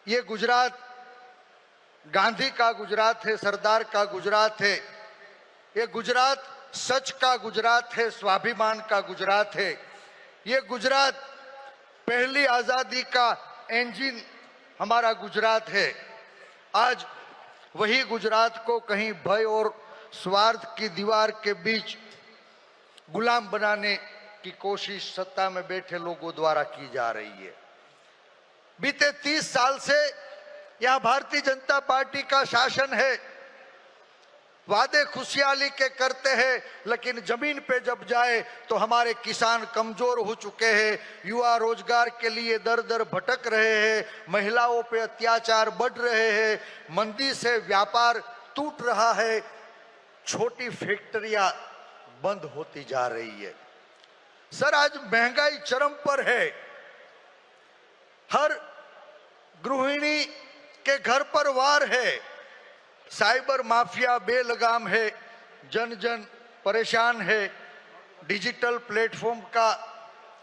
ये गुजरात गांधी का गुजरात है, सरदार का गुजरात है। ये गुजरात सच का गुजरात है, स्वाभिमान का गुजरात है। ये गुजरात पहली आजादी का इंजन हमारा गुजरात है। आज वही गुजरात को कहीं भय और स्वार्थ की दीवार के बीच गुलाम बनाने की कोशिश सत्ता में बैठे लोगों द्वारा की जा रही है। बीते 30 साल से यहां भारतीय जनता पार्टी का शासन है। वादे खुशहाली के करते हैं, लेकिन जमीन पे जब जाए तो हमारे किसान कमजोर हो चुके हैं, युवा रोजगार के लिए दर दर भटक रहे हैं, महिलाओं पे अत्याचार बढ़ रहे हैं, मंदी से व्यापार टूट रहा है, छोटी फैक्ट्रियां बंद होती जा रही है। सर, आज महंगाई चरम पर है। हर गृहिणी के घर पर वार है। साइबर माफिया बेलगाम है, जन जन परेशान है। डिजिटल प्लेटफॉर्म का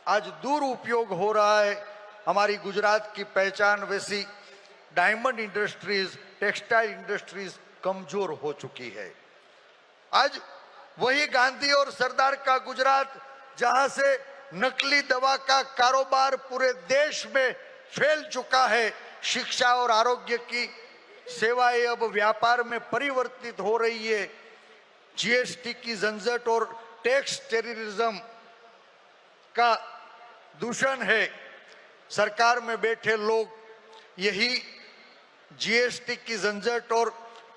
आज दुरुपयोग हो रहा है। हमारी गुजरात की पहचान वैसी डायमंड इंडस्ट्रीज, टेक्सटाइल इंडस्ट्रीज कमजोर हो चुकी है। आज वही गांधी और सरदार का गुजरात, जहां से नकली दवा का कारोबार पूरे देश में फैल चुका है, शिक्षा और आरोग्य की सेवाएं अब व्यापार में परिवर्तित हो रही है, जीएसटी की झंझट और टैक्स टेररिज्म का दूषण है। सरकार में बैठे लोग यही जीएसटी की झंझट और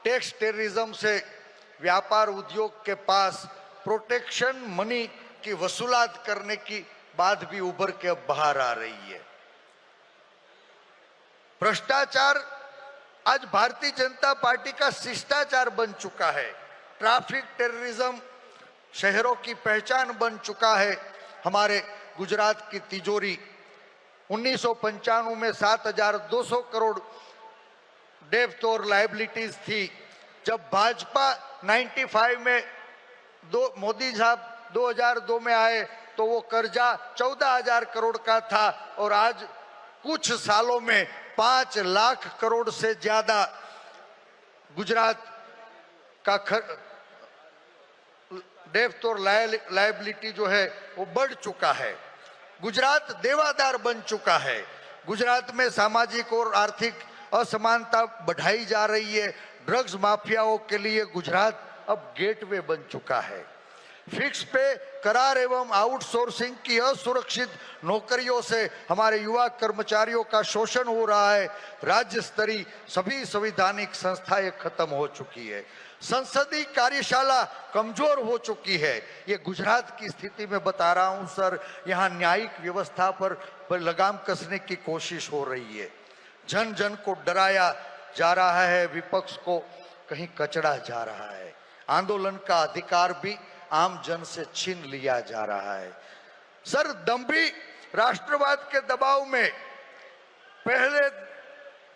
टैक्स टेररिज्म से व्यापार उद्योग के पास प्रोटेक्शन मनी की वसूलात करने की बात भी उभर के अब बाहर आ रही है। भ्रष्टाचार आज भारतीय जनता पार्टी का शिष्टाचार बन चुका है। ट्रैफिक टेररिज्म शहरों की पहचान बन चुका है। हमारे गुजरात की तिजोरी 1995 में 7,200 करोड़ डेब्ट और लायबिलिटीज थी। जब भाजपा 95 में मोदी साहब 2002 में आए तो वो कर्जा 14,000 करोड़ का था और आज कुछ सालों में 5 लाख करोड़ से ज्यादा गुजरात का डेब्ट और लायबिलिटी जो है वो बढ़ चुका है। गुजरात देवादार बन चुका है। गुजरात में सामाजिक और आर्थिक असमानता बढ़ाई जा रही है। ड्रग्स माफियाओं के लिए गुजरात अब गेटवे बन चुका है। फिक्स पे करार एवं आउटसोर्सिंग की असुरक्षित नौकरियों से हमारे युवा कर्मचारियों का शोषण हो रहा है। राज्य स्तरीय सभी संवैधानिक संस्थाएं खत्म हो चुकी है। संसदीय कार्यशाला कमजोर हो चुकी है। ये गुजरात की स्थिति में बता रहा हूं सर। यहाँ न्यायिक व्यवस्था पर लगाम कसने की कोशिश हो रही है। जन जन को डराया जा रहा है, विपक्ष को कहीं कचड़ा जा रहा है। आंदोलन का अधिकार भी आम जन से छीन लिया जा रहा है। सर, दंभी राष्ट्रवाद के दबाव में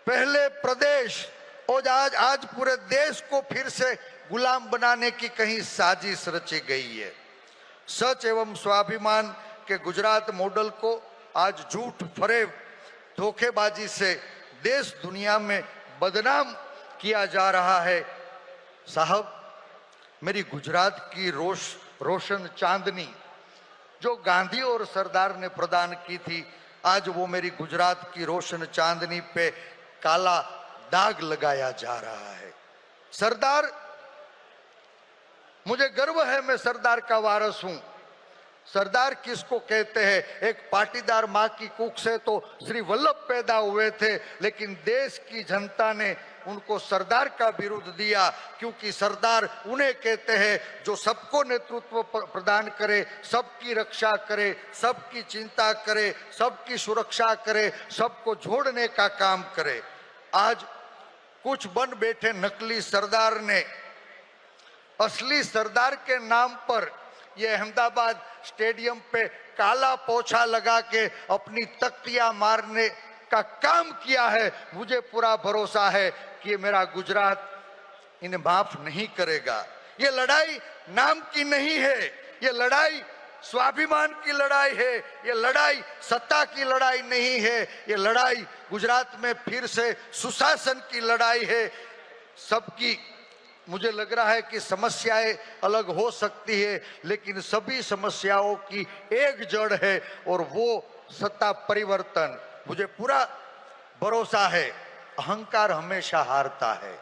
पहले प्रदेश और आज पूरे देश को फिर से गुलाम बनाने की कहीं साजिश रची गई है। सच एवं स्वाभिमान के गुजरात मॉडल को आज झूठ फरेब धोखेबाजी से देश दुनिया में बदनाम किया जा रहा है। साहब, मेरी गुजरात की रोशन चांदनी जो गांधी और सरदार ने प्रदान की थी, आज वो मेरी गुजरात की रोशन चांदनी पे काला दाग लगाया जा रहा है। सरदार, मुझे गर्व है मैं सरदार का वारस हूं। सरदार किसको कहते हैं? एक पाटीदार मां की कुख से तो श्री वल्लभ पैदा हुए थे, लेकिन देश की जनता ने उनको सरदार का बिरुद दिया, क्योंकि सरदार उन्हें कहते हैं जो सबको नेतृत्व प्रदान करे, सबकी रक्षा करे, सबकी चिंता करे, सबकी सुरक्षा करे, सबको जोड़ने का काम करे। आज कुछ बन बैठे नकली सरदार ने असली सरदार के नाम पर ये अहमदाबाद स्टेडियम पे काला पोछा लगा के अपनी तख्तियां मारने का काम किया है। मुझे पूरा भरोसा है कि मेरा गुजरात इन्हें माफ नहीं करेगा। ये लड़ाई नाम की नहीं है, ये लड़ाई स्वाभिमान की लड़ाई है। ये लड़ाई सत्ता की लड़ाई नहीं है, ये लड़ाई गुजरात में फिर से सुशासन की लड़ाई है। सबकी मुझे लग रहा है कि समस्याएं अलग हो सकती है, लेकिन सभी समस्याओं की एक जड़ है और वो सत्ता परिवर्तन। मुझे पूरा भरोसा है, अहंकार हमेशा हारता है।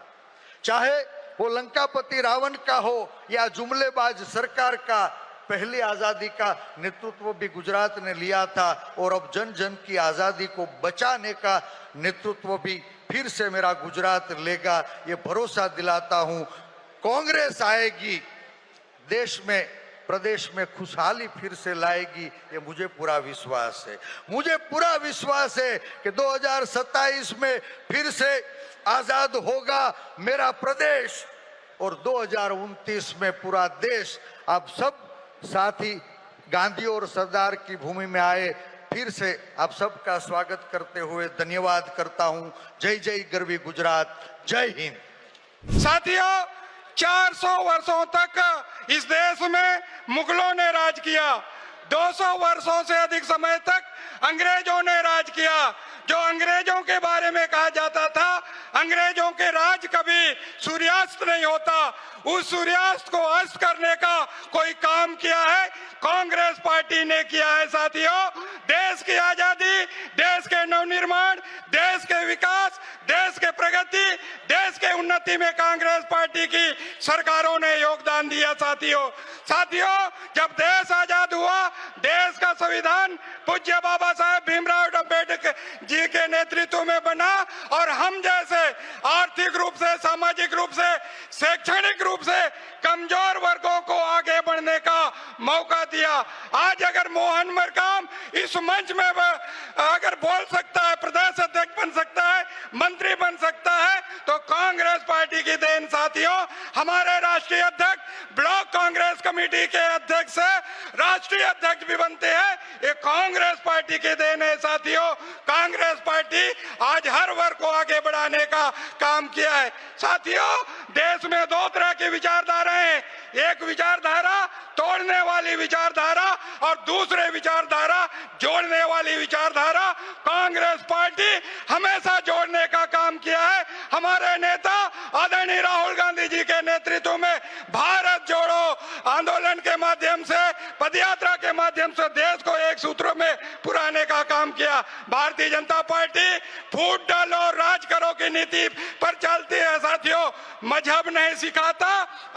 चाहे वो लंकापति रावण का हो या जुमलेबाज सरकार का, पहली आजादी का नेतृत्व भी गुजरात ने लिया था और अब जन जन की आजादी को बचाने का नेतृत्व भी फिर से मेरा गुजरात लेगा। ये भरोसा दिलाता हूं। कांग्रेस आएगी, देश में प्रदेश में खुशहाली फिर से लाएगी, ये मुझे पूरा विश्वास है। मुझे पूरा विश्वास है कि 2027 में फिर से आजाद होगा मेरा प्रदेश और 2029 में पूरा देश। आप सब साथी गांधी और सरदार की भूमि में आए, फिर से आप सबका स्वागत करते हुए धन्यवाद करता हूं। जय जय गरवी गुजरात, जय हिंद। साथियों, 400 वर्षों तक इस देश में मुगलों ने राज किया, 200 वर्षों से अधिक समय तक अंग्रेजों ने राज किया। जो अंग्रेजों के बारे में कहा जाता था, अंग्रेजों के राज कभी सूर्यास्त नहीं होता, उस सूर्यास्त को अस्त करने का कोई काम किया है कांग्रेस पार्टी ने किया है। साथियों, देश की आजादी, देश के नवनिर्माण, देश के विकास, देश के प्रगति, देश के उन्नति में कांग्रेस पार्टी की सरकारों ने योगदान दिया। साथियों, जब देश आजाद हुआ, देश का संविधान पूज्य बाबा साहेब भीमराव अम्बेडकर जी के नेतृत्व में बना और हम जैसे आर्थिक रूप से, सामाजिक रूप से, शैक्षणिक रूप से कमजोर वर्गों को आगे बढ़ने का मौका दिया। आज अगर मोहन मरकाम इस मंच में अगर बोल सकता है, प्रदेश अध्यक्ष बन सकता है, मंत्री बन सकता है, तो कांग्रेस पार्टी की देन। साथियों, हमारे राष्ट्रीय अध्यक्ष ब्लॉक कांग्रेस कमेटी के अध्यक्ष से राष्ट्रीय अध्यक्ष भी बनते हैं, ये कांग्रेस पार्टी की देन है। साथियों, कांग्रेस पार्टी आज हर वर्ग को आगे बढ़ाने का काम किया है। साथियों, देश में दो तरह की विचारधारा है, एक विचारधारा तोड़ने वाली विचारधारा और दूसरे विचारधारा जोड़ने वाली विचारधारा। कांग्रेस पार्टी हमेशा जोड़ने का काम किया है। हमारे नेता आदरणीय राहुल गांधी जी के नेतृत्व में भारत जोड़ो आंदोलन के माध्यम से, पदयात्रा के माध्यम से देश को एक सूत्र में पुराने का काम किया। भारतीय जनता पार्टी फूट डालो और राज करो की नीति पर चलती है। साथियों, मजहब नहीं सिखाता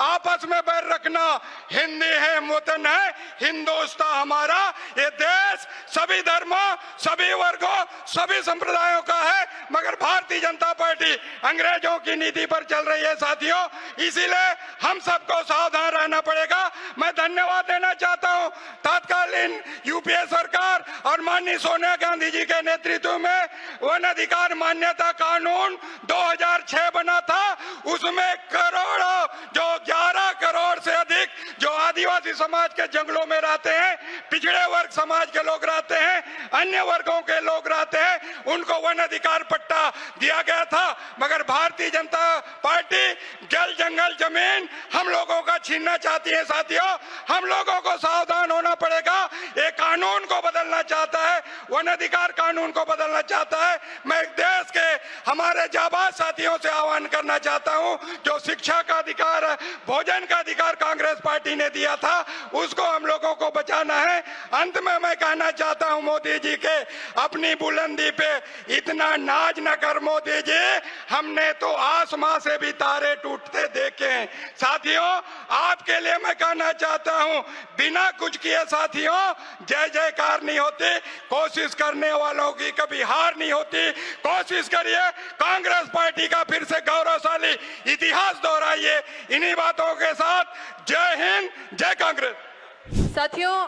आपस में बैर रखना, हिंदी है वतन है हिंदुस्तान हमारा। ये देश सभी धर्मों, सभी वर्गों, सभी संप्रदायों का है, मगर भारतीय जनता पार्टी अंग्रेजों की नीति पर चल रही है। साथियों, इसीलिए हम सबको सावधान रहना पड़ेगा। मैं धन्यवाद देना चाहता हूं तत्कालीन यूपीए सरकार और माननीय सोनिया गांधी जी के नेतृत्व में वन अधिकार मान्यता कानून 2006 बना था। उसमें करोड़ों, जो 11 करोड़ से अधिक जो आदिवासी समाज के जंगलों में रहते हैं, पिछड़े वर्ग समाज के लोग रहते हैं, अन्य वर्गों के लोग रहते हैं, उनको वन अधिकार पट्टा दिया गया था। मगर भारतीय जनता पार्टी जल, जंगल, जमीन हम लोगों का छीनना चाहती है। साथियों, हम लोगों को सावधान होना पड़ेगा। ये कानून को बदलना चाहता है, वन अधिकार कानून को बदलना चाहता है। मैं देश के हमारे जाबाज साथियों से आह्वान करना चाहता हूं, जो शिक्षा का अधिकार, भोजन का अधिकार कांग्रेस पार्टी ने दिया था, उसको हम लोगों को बचाना है। अंत में मैं कहना चाहता हूं, मोदी जी के अपनी बुलंदी पे इतना नाज न कर मोदी जी, हमने तो आसमां से भी तारे टूटते देखे हैं। साथियों, आपके लिए मैं कहना चाहता हूं, बिना कुछ किए साथियों जय जयकार नहीं होती, कोशिश करने वालों की कभी हार नहीं होती। कोशिश करिए, कांग्रेस पार्टी का फिर से गौरवशाली इतिहास दोहराइए। इन्हीं बातों के साथ जय हिंद, जय कांग्रेस। साथियों,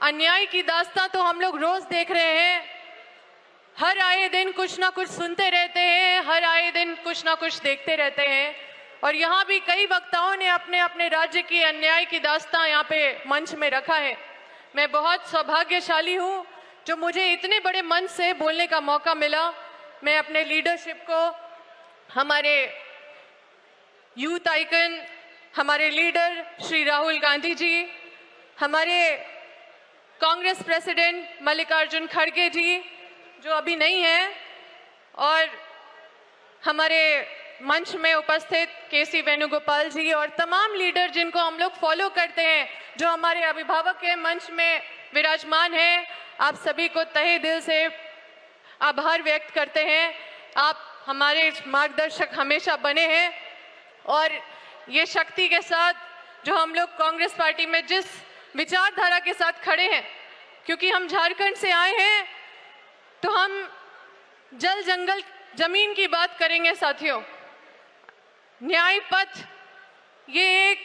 अन्याय की दास्तां तो हम लोग रोज देख रहे हैं, हर आए दिन कुछ ना कुछ सुनते रहते हैं, हर आए दिन कुछ ना कुछ देखते रहते हैं। और यहाँ भी कई वक्ताओं ने अपने अपने राज्य की अन्याय की दास्तां यहाँ पे मंच में रखा है। मैं बहुत सौभाग्यशाली हूँ जो मुझे इतने बड़े मंच से बोलने का मौका मिला। मैं अपने लीडरशिप को, हमारे यूथ आइकन, हमारे लीडर श्री राहुल गांधी जी, हमारे कांग्रेस प्रेसिडेंट मल्लिकार्जुन खड़गे जी जो अभी नहीं है, और हमारे मंच में उपस्थित केसी वेणुगोपाल जी और तमाम लीडर जिनको हम लोग फॉलो करते हैं, जो हमारे अभिभावक के मंच में विराजमान हैं, आप सभी को तहे दिल से आभार व्यक्त करते हैं। आप हमारे मार्गदर्शक हमेशा बने हैं, और ये शक्ति के साथ जो हम लोग कांग्रेस पार्टी में जिस विचारधारा के साथ खड़े हैं, क्योंकि हम झारखंड से आए हैं, तो हम जल जंगल जमीन की बात करेंगे साथियों। न्याय पथ ये एक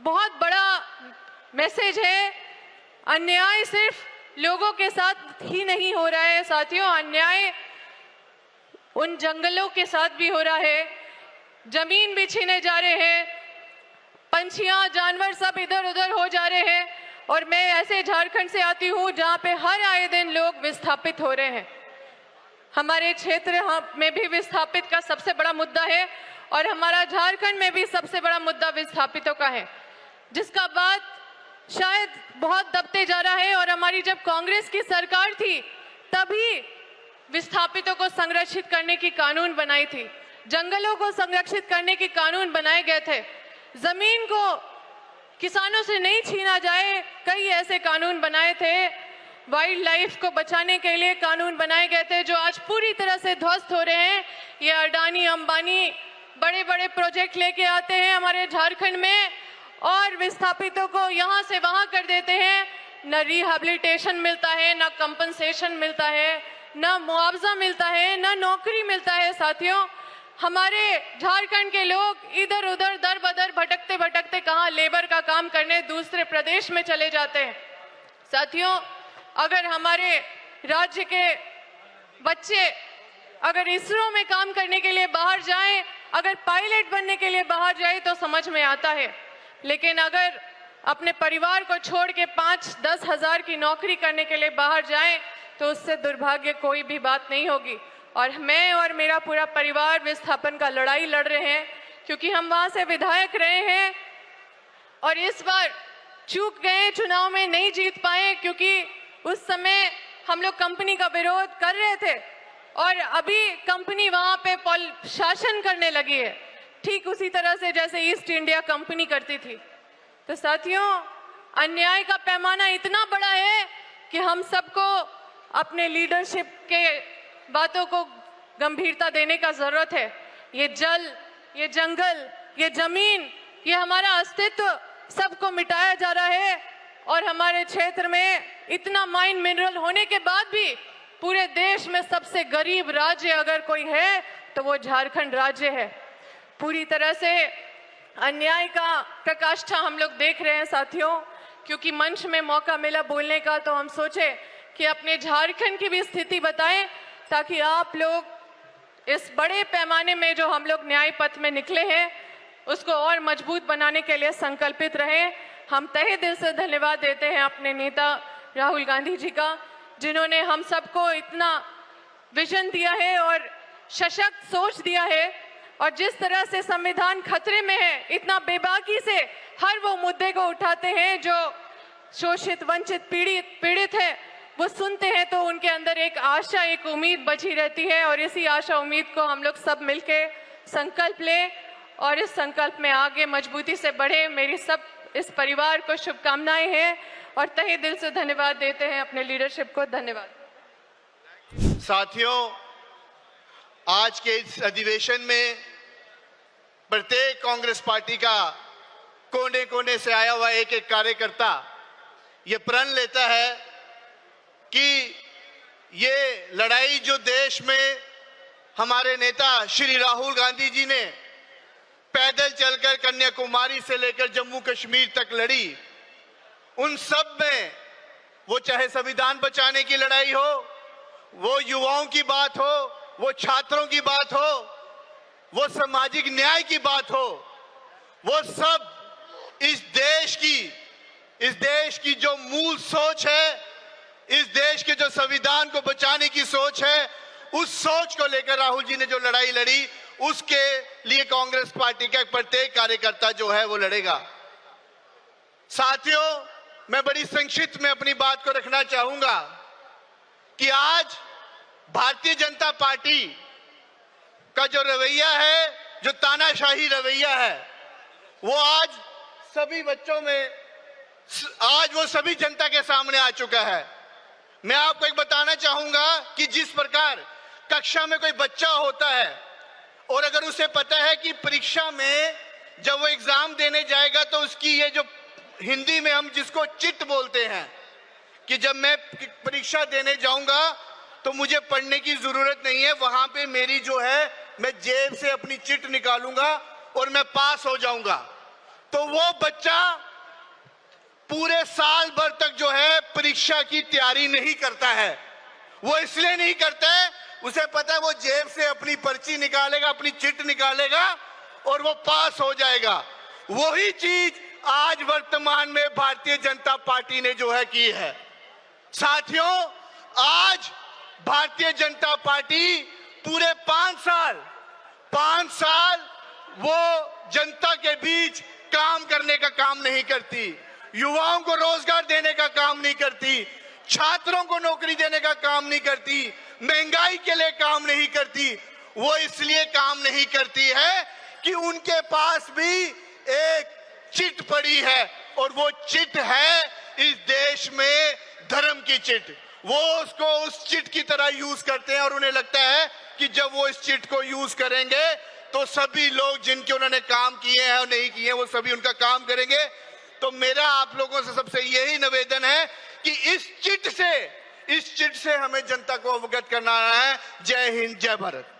बहुत बड़ा मैसेज है। अन्याय सिर्फ लोगों के साथ ही नहीं हो रहा है साथियों, अन्याय उन जंगलों के साथ भी हो रहा है। जमीन भी छीने जा रहे हैं, पंछियां जानवर सब इधर उधर हो जा रहे हैं। और मैं ऐसे झारखंड से आती हूँ जहाँ पे हर आए दिन लोग विस्थापित हो रहे हैं। हमारे क्षेत्र में भी विस्थापित का सबसे बड़ा मुद्दा है, और हमारा झारखंड में भी सबसे बड़ा मुद्दा विस्थापितों का है, जिसका बात शायद बहुत दबते जा रहा है। और हमारी जब कांग्रेस की सरकार थी तभी विस्थापितों को संरक्षित करने की कानून बनाई थी, जंगलों को संरक्षित करने की कानून बनाए गए थे, जमीन को किसानों से नहीं छीना जाए, कई ऐसे कानून बनाए थे। वाइल्ड लाइफ को बचाने के लिए कानून बनाए गए थे, जो आज पूरी तरह से ध्वस्त हो रहे हैं। ये अडानी अंबानी बड़े बड़े प्रोजेक्ट लेके आते हैं हमारे झारखंड में, और विस्थापितों को यहाँ से वहाँ कर देते हैं। न रिहेबिलिटेशन मिलता है, न कंपनसेशन मिलता है, न मुआवजा मिलता है, न नौकरी मिलता है। साथियों, हमारे झारखंड के लोग इधर उधर दर बदर भटकते भटकते कहाँ लेबर का काम करने दूसरे प्रदेश में चले जाते हैं। साथियों, अगर हमारे राज्य के बच्चे अगर इसरो में काम करने के लिए बाहर जाएं, अगर पायलट बनने के लिए बाहर जाए तो समझ में आता है, लेकिन अगर अपने परिवार को छोड़ के 5-10 हज़ार की नौकरी करने के लिए बाहर जाएं तो उससे दुर्भाग्य कोई भी बात नहीं होगी। और मैं और मेरा पूरा परिवार विस्थापन का लड़ाई लड़ रहे हैं, क्योंकि हम वहां से विधायक रहे हैं और इस बार चूक गए, चुनाव में नहीं जीत पाए, क्योंकि उस समय हम लोग कंपनी का विरोध कर रहे थे और अभी कंपनी वहां पे शासन करने लगी है, ठीक उसी तरह से जैसे ईस्ट इंडिया कंपनी करती थी। तो साथियों, अन्याय का पैमाना इतना बड़ा है कि हम सबको अपने लीडरशिप के बातों को गंभीरता देने का जरूरत है। ये जल, ये जंगल, ये जमीन, ये हमारा अस्तित्व सबको मिटाया जा रहा है। और हमारे क्षेत्र में इतना माइन मिनरल होने के बाद भी पूरे देश में सबसे गरीब राज्य अगर कोई है तो वो झारखंड राज्य है। पूरी तरह से अन्याय का प्रकाष्ठा हम लोग देख रहे हैं साथियों। क्योंकि मंच में मौका मिला बोलने का, तो हम सोचे कि अपने झारखंड की भी स्थिति बताएं, ताकि आप लोग इस बड़े पैमाने में जो हम लोग न्याय पथ में निकले हैं उसको और मजबूत बनाने के लिए संकल्पित रहें। हम तहे दिल से धन्यवाद देते हैं अपने नेता राहुल गांधी जी का, जिन्होंने हम सबको इतना विजन दिया है और सशक्त सोच दिया है। और जिस तरह से संविधान खतरे में है, इतना बेबाकी से हर वो मुद्दे को उठाते हैं जो शोषित, वंचित, पीड़ित है, वो सुनते हैं तो उनके अंदर एक आशा, एक उम्मीद बची रहती है। और इसी आशा उम्मीद को हम लोग सब मिलके संकल्प लें और इस संकल्प में आगे मजबूती से बढ़े। मेरी सब इस परिवार को शुभकामनाएं हैं और तहे दिल से धन्यवाद देते हैं अपने लीडरशिप को। धन्यवाद। साथियों, आज के इस अधिवेशन में प्रत्येक कांग्रेस पार्टी का कोने कोने से आया हुआ एक एक कार्यकर्ता ये प्रण लेता है कि ये लड़ाई जो देश में हमारे नेता श्री राहुल गांधी जी ने पैदल चलकर कन्याकुमारी से लेकर जम्मू कश्मीर तक लड़ी, उन सब में वो चाहे संविधान बचाने की लड़ाई हो, वो युवाओं की बात हो, वो छात्रों की बात हो, वो सामाजिक न्याय की बात हो, वो सब इस देश की जो मूल सोच है, इस देश के जो संविधान को बचाने की सोच है, उस सोच को लेकर राहुल जी ने जो लड़ाई लड़ी, उसके लिए कांग्रेस पार्टी का प्रत्येक कार्यकर्ता जो है वो लड़ेगा। साथियों, मैं बड़ी संक्षिप्त में अपनी बात को रखना चाहूंगा कि आज भारतीय जनता पार्टी का जो रवैया है, जो तानाशाही रवैया है, वो आज सभी बच्चों में, आज वो सभी जनता के सामने आ चुका है। मैं आपको एक बताना चाहूंगा कि जिस प्रकार कक्षा में कोई बच्चा होता है और अगर उसे पता है कि परीक्षा में जब वो एग्जाम देने जाएगा तो उसकी ये जो हिंदी में हम जिसको चिट बोलते हैं कि जब मैं परीक्षा देने जाऊंगा तो मुझे पढ़ने की जरूरत नहीं है, वहां पे मेरी जो है मैं जेब से अपनी चिट निकालूंगा और मैं पास हो जाऊंगा। तो वो बच्चा पूरे साल भर तक जो है परीक्षा की तैयारी नहीं करता है। वो इसलिए नहीं करता है, उसे पता है वो जेब से अपनी पर्ची निकालेगा, अपनी चिट निकालेगा और वो पास हो जाएगा। वही चीज आज वर्तमान में भारतीय जनता पार्टी ने जो है की है। साथियों, आज भारतीय जनता पार्टी पूरे 5 साल वो जनता के बीच काम करने का काम नहीं करती, युवाओं को रोजगार देने का काम नहीं करती, छात्रों को नौकरी देने का काम नहीं करती, महंगाई के लिए काम नहीं करती। वो इसलिए काम नहीं करती है कि उनके पास भी एक चिट पड़ी है और वो चिट है इस देश में धर्म की चिट। वो उसको उस चिट की तरह यूज करते हैं और उन्हें लगता है कि जब वो इस चिट को यूज करेंगे तो सभी लोग जिनके उन्होंने काम किए हैं और नहीं किए हैं वो सभी उनका काम करेंगे। तो मेरा आप लोगों से सबसे यही निवेदन है कि इस चिट से हमें जनता को अवगत करना है। जय हिंद, जय भारत।